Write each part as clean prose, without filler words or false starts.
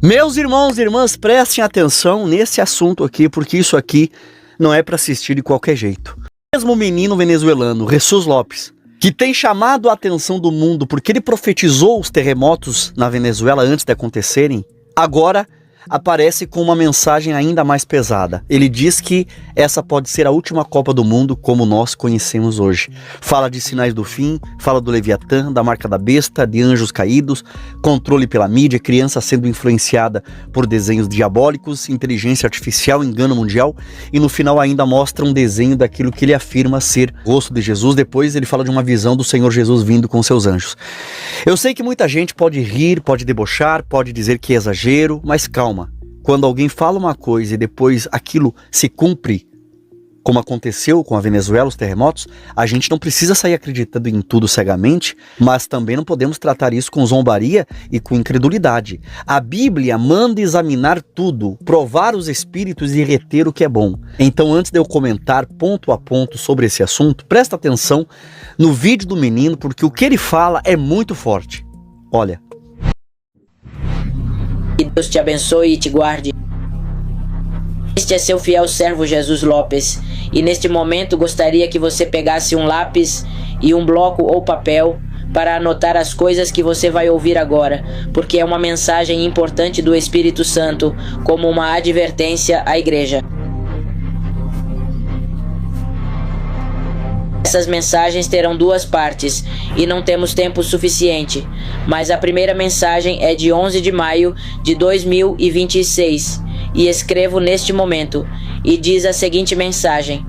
Meus irmãos e irmãs, prestem atenção nesse assunto aqui, porque isso aqui não é para assistir de qualquer jeito. O mesmo menino venezuelano, Jesus Lopes, que tem chamado a atenção do mundo porque ele profetizou os terremotos na Venezuela antes de acontecerem, agora aparece com uma mensagem ainda mais pesada. Ele diz que essa pode ser a última Copa do Mundo como nós conhecemos hoje. Fala de sinais do fim, fala do Leviatã, da marca da besta, de anjos caídos, controle pela mídia, criança sendo influenciada por desenhos diabólicos, inteligência artificial, engano mundial, e no final ainda mostra um desenho daquilo que ele afirma ser o rosto de Jesus. Depois ele fala de uma visão do Senhor Jesus vindo com seus anjos. Eu sei que muita gente pode rir, pode debochar, pode dizer que é exagero, mas calma. Quando alguém fala uma coisa e depois aquilo se cumpre, como aconteceu com a Venezuela, os terremotos, a gente não precisa sair acreditando em tudo cegamente, mas também não podemos tratar isso com zombaria e com incredulidade. A Bíblia manda examinar tudo, provar os espíritos e reter o que é bom. Então, antes de eu comentar ponto a ponto sobre esse assunto, presta atenção no vídeo do menino, porque o que ele fala é muito forte. Olha. Que Deus te abençoe e te guarde. Este é seu fiel servo Jesus Lopes, e neste momento gostaria que você pegasse um lápis e um bloco ou papel para anotar as coisas que você vai ouvir agora, porque é uma mensagem importante do Espírito Santo, como uma advertência à igreja. Essas mensagens terão duas partes e não temos tempo suficiente, mas a primeira mensagem é de 11 de maio de 2026 e escrevo neste momento, e diz a seguinte mensagem: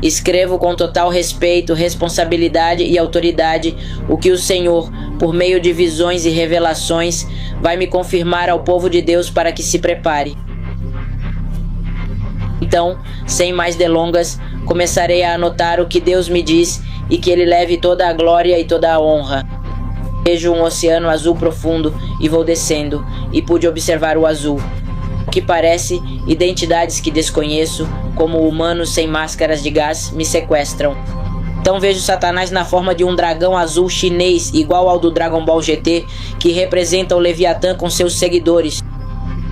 escrevo com total respeito, responsabilidade e autoridade o que o Senhor, por meio de visões e revelações, vai me confirmar ao povo de Deus para que se prepare. Então, sem mais delongas, começarei a anotar o que Deus me diz e que Ele leve toda a glória e toda a honra. Vejo um oceano azul profundo e vou descendo, e pude observar o azul. O que parece identidades que desconheço, como humanos sem máscaras de gás, me sequestram. Então vejo Satanás na forma de um dragão azul chinês, igual ao do Dragon Ball GT, que representa o Leviatã com seus seguidores.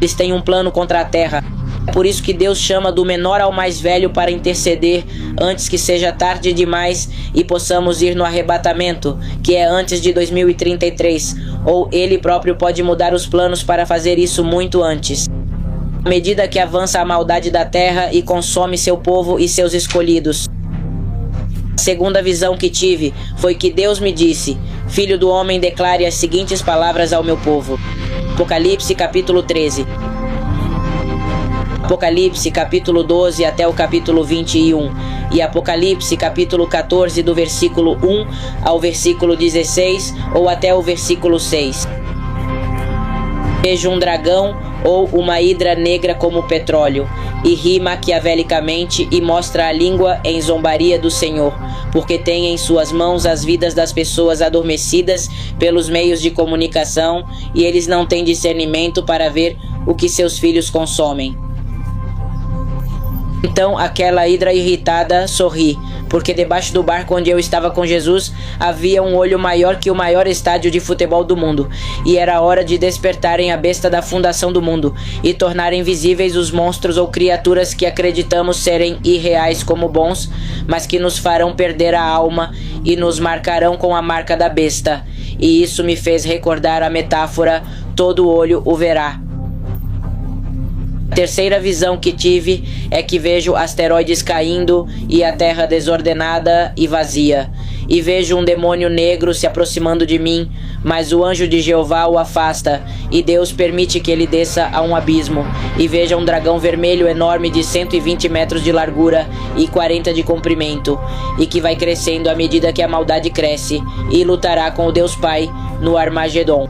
Eles têm um plano contra a Terra. É por isso que Deus chama do menor ao mais velho para interceder antes que seja tarde demais e possamos ir no arrebatamento, que é antes de 2033, ou Ele próprio pode mudar os planos para fazer isso muito antes. À medida que avança a maldade da terra e consome seu povo e seus escolhidos. A segunda visão que tive foi que Deus me disse: Filho do homem, declare as seguintes palavras ao meu povo. Apocalipse capítulo 13. Apocalipse capítulo 12 até o capítulo 21 e Apocalipse capítulo 14 do versículo 1 ao versículo 16 ou até o versículo 6. Vejo um dragão ou uma hidra negra como petróleo e ri maquiavelicamente e mostra a língua em zombaria do Senhor, porque tem em suas mãos as vidas das pessoas adormecidas pelos meios de comunicação e eles não têm discernimento para ver o que seus filhos consomem. Então aquela hidra irritada sorri, porque debaixo do barco onde eu estava com Jesus havia um olho maior que o maior estádio de futebol do mundo, e era hora de despertarem a besta da fundação do mundo e tornarem visíveis os monstros ou criaturas que acreditamos serem irreais como bons, mas que nos farão perder a alma e nos marcarão com a marca da besta. E isso me fez recordar a metáfora: todo olho o verá. A terceira visão que tive é que vejo asteroides caindo e a terra desordenada e vazia. E vejo um demônio negro se aproximando de mim, mas o anjo de Jeová o afasta, e Deus permite que ele desça a um abismo. E veja um dragão vermelho enorme de 120 metros de largura e 40 de comprimento, e que vai crescendo à medida que a maldade cresce, e lutará com o Deus Pai no Armagedon.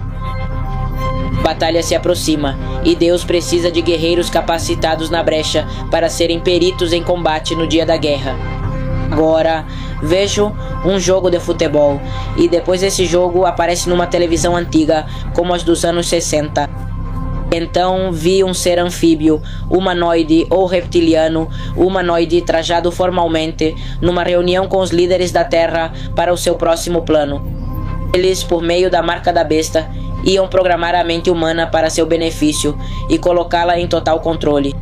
A batalha se aproxima, e Deus precisa de guerreiros capacitados na brecha para serem peritos em combate no dia da guerra. Agora, vejo um jogo de futebol, e depois esse jogo aparece numa televisão antiga, como as dos anos 60. Então vi um ser anfíbio, humanoide ou reptiliano, humanoide trajado formalmente, numa reunião com os líderes da Terra para o seu próximo plano. Eles, por meio da marca da besta, iam programar a mente humana para seu benefício e colocá-la em total controle.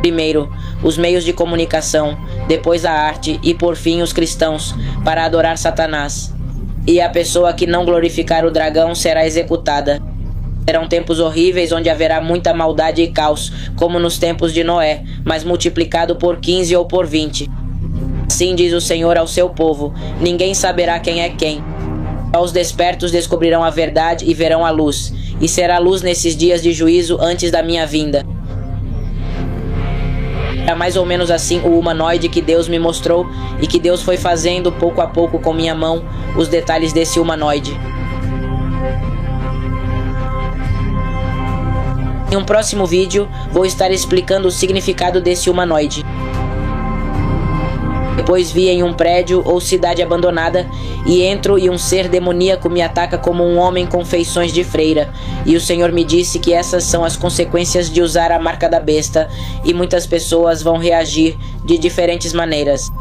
Primeiro, os meios de comunicação, depois a arte e por fim os cristãos, para adorar Satanás. E a pessoa que não glorificar o dragão será executada. Serão tempos horríveis onde haverá muita maldade e caos, como nos tempos de Noé, mas multiplicado por 15 ou por 20. Assim diz o Senhor ao seu povo: ninguém saberá quem é quem. Só os despertos descobrirão a verdade e verão a luz, e será luz nesses dias de juízo antes da minha vinda. Era mais ou menos assim o humanoide que Deus me mostrou e que Deus foi fazendo pouco a pouco com minha mão os detalhes desse humanoide. Em um próximo vídeo vou estar explicando o significado desse humanoide. Depois vi em um prédio ou cidade abandonada e entro e um ser demoníaco me ataca como um homem com feições de freira. E o Senhor me disse que essas são as consequências de usar a marca da besta e muitas pessoas vão reagir de diferentes maneiras.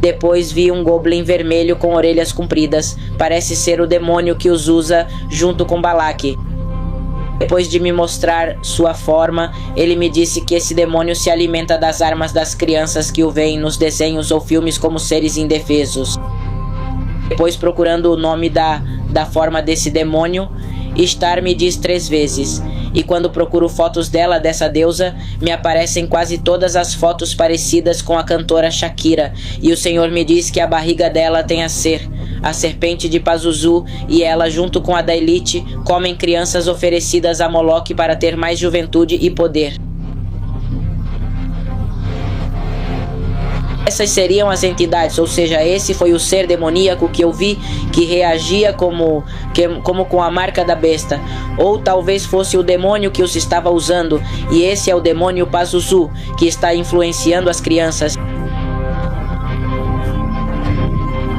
Depois vi um goblin vermelho com orelhas compridas. Parece ser o demônio que os usa junto com Balaque. Depois de me mostrar sua forma, ele me disse que esse demônio se alimenta das armas das crianças que o veem nos desenhos ou filmes como seres indefesos. Depois, procurando o nome da forma desse demônio, Star me diz 3 vezes. E quando procuro fotos dela, dessa deusa, me aparecem quase todas as fotos parecidas com a cantora Shakira. E o Senhor me diz que a barriga dela tem a serpente de Pazuzu, e ela, junto com a da Elite, comem crianças oferecidas a Moloque para ter mais juventude e poder. Essas seriam as entidades, ou seja, esse foi o ser demoníaco que eu vi que reagia como com a marca da besta. Ou talvez fosse o demônio que os estava usando, e esse é o demônio Pazuzu, que está influenciando as crianças.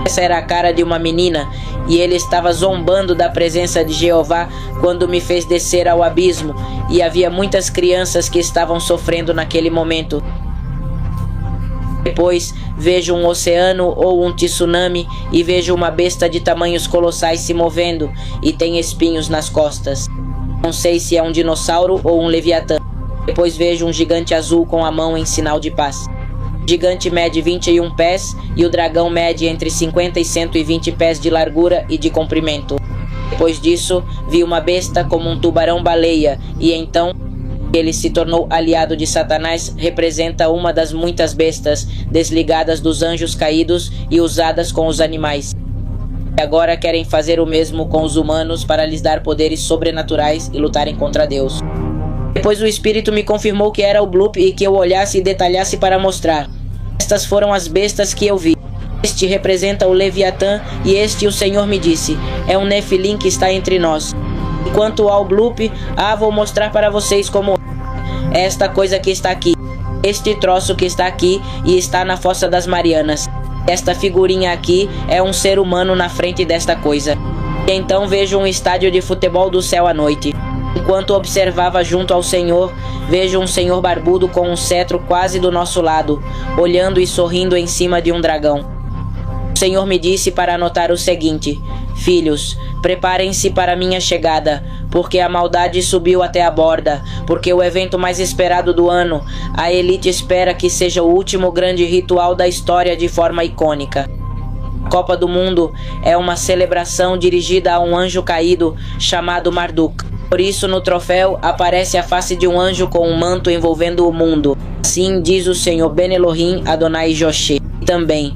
Essa era a cara de uma menina, e ele estava zombando da presença de Jeová quando me fez descer ao abismo, e havia muitas crianças que estavam sofrendo naquele momento. Depois vejo um oceano ou um tsunami e vejo uma besta de tamanhos colossais se movendo e tem espinhos nas costas. Não sei se é um dinossauro ou um leviatã. Depois vejo um gigante azul com a mão em sinal de paz. O gigante mede 21 pés e o dragão mede entre 50 e 120 pés de largura e de comprimento. Depois disso, vi uma besta como um tubarão-baleia, e então ele se tornou aliado de Satanás. Representa uma das muitas bestas desligadas dos anjos caídos e usadas com os animais. E agora querem fazer o mesmo com os humanos para lhes dar poderes sobrenaturais e lutarem contra Deus. Depois o Espírito me confirmou que era o Bloop e que eu olhasse e detalhasse para mostrar. Estas foram as bestas que eu vi. Este representa o Leviatã e este, o Senhor me disse, é um Nefilim que está entre nós. Quanto ao Bloop, vou mostrar para vocês como esta coisa que está aqui. Este troço que está aqui e está na Fossa das Marianas. Esta figurinha aqui é um ser humano na frente desta coisa. E então vejo um estádio de futebol do céu à noite. Enquanto observava junto ao Senhor, vejo um senhor barbudo com um cetro quase do nosso lado, olhando e sorrindo em cima de um dragão. O Senhor me disse para anotar o seguinte: filhos, preparem-se para minha chegada, porque a maldade subiu até a borda, porque o evento mais esperado do ano, a elite espera que seja o último grande ritual da história de forma icônica. A Copa do Mundo é uma celebração dirigida a um anjo caído chamado Marduk. Por isso, no troféu aparece a face de um anjo com um manto envolvendo o mundo. Assim diz o Senhor Ben Elohim Adonai Joshé. Também,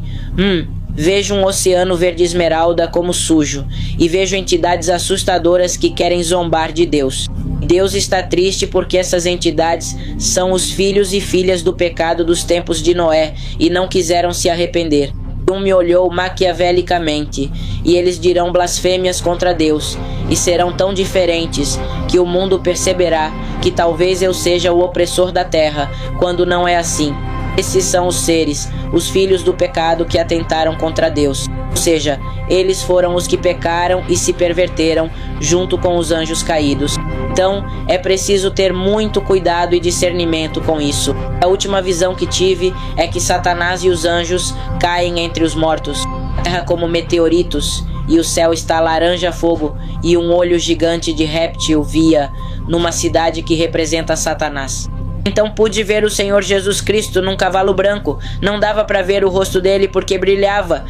vejo um oceano verde esmeralda como sujo, e vejo entidades assustadoras que querem zombar de Deus. Deus está triste porque essas entidades são os filhos e filhas do pecado dos tempos de Noé e não quiseram se arrepender. Um me olhou maquiavelicamente, e eles dirão blasfêmias contra Deus, e serão tão diferentes que o mundo perceberá que talvez eu seja o opressor da terra, quando não é assim. Esses são os seres, os filhos do pecado que atentaram contra Deus. Ou seja, eles foram os que pecaram e se perverteram junto com os anjos caídos. Então, é preciso ter muito cuidado e discernimento com isso. A última visão que tive é que Satanás e os anjos caem entre os mortos, na terra como meteoritos, e o céu está laranja fogo, e um olho gigante de réptil via numa cidade que representa Satanás. Então pude ver o Senhor Jesus Cristo num cavalo branco. Não dava para ver o rosto dele porque brilhava.